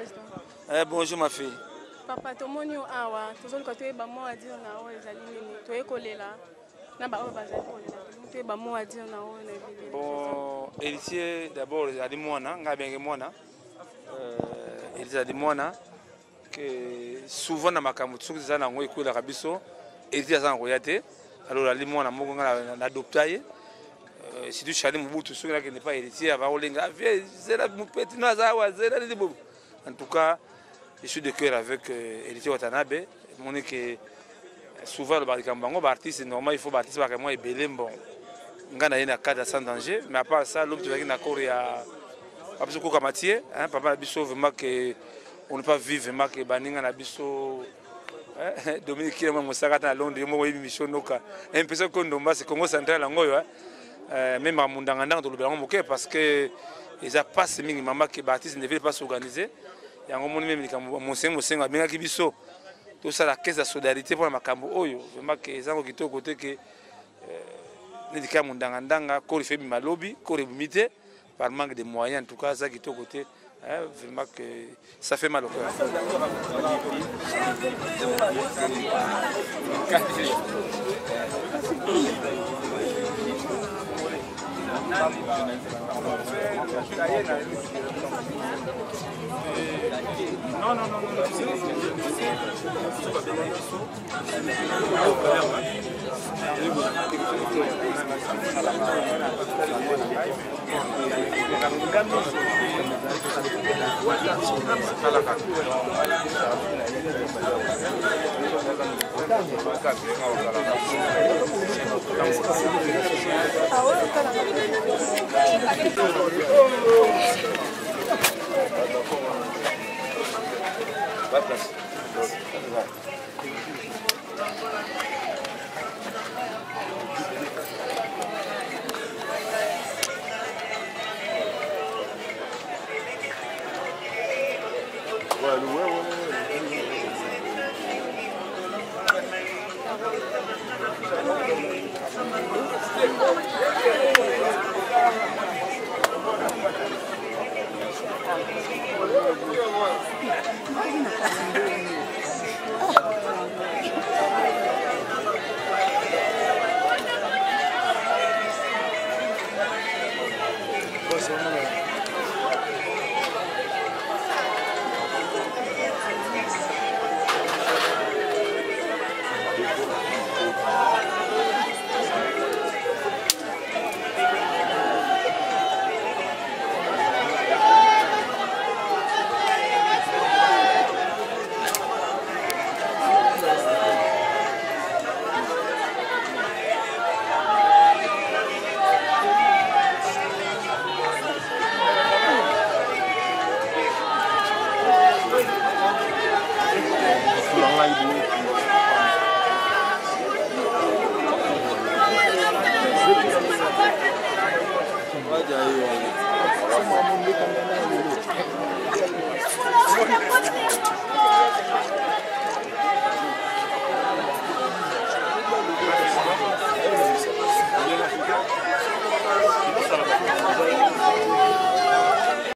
président. Bonjour ma fille. Papa, tout le monde est awa. Tout le monde est à dire na o ezali nini. Tu es collé là. Na ba o bazali collé là. Tu es à dire na o na ville. Bon, héritier d'abord ezali mwana, nga benge mwana. Héritier ezali mwana que souvent na makambo soki za na ngo ekuela kabiso, héritier za ngo yate. Alors ali mwana moko nga na adoptaye. Si tu chali Mobutu soki na n'est pas héritier ava olenga vie zela mupeti na za wa zela ndi bobo. En tout cas, je suis de cœur avec héritier Watanabe. Mon que souvent le barikambango artiste normal il faut artiste parce que moi est belé bon. Ngana yena cadre sans danger, mais à part ça l'homme tu vas na koria parce que Kamatié hein papa biso vraiment que on ne pas vivre vraiment que baninga na biso Dominique Kilema Mosaka na Londres mo yebi mission noka impression que ndomba c'est Congo central ngoyo même à mundanga to le bango moké parce que ils a pas ce mingi maman que artiste ne veut pas s'organiser. Il y a un moment même mon sengo a bien qui biso tout ça la caisse de solidarité pour makambo oyo vraiment que les gens qui sont côté que n'édica mundanga ko fait malobi ko rebimité par manque de moyens en tout cas ça qui sont côté vraiment que ça fait mal au cœur. Non, non, non, non,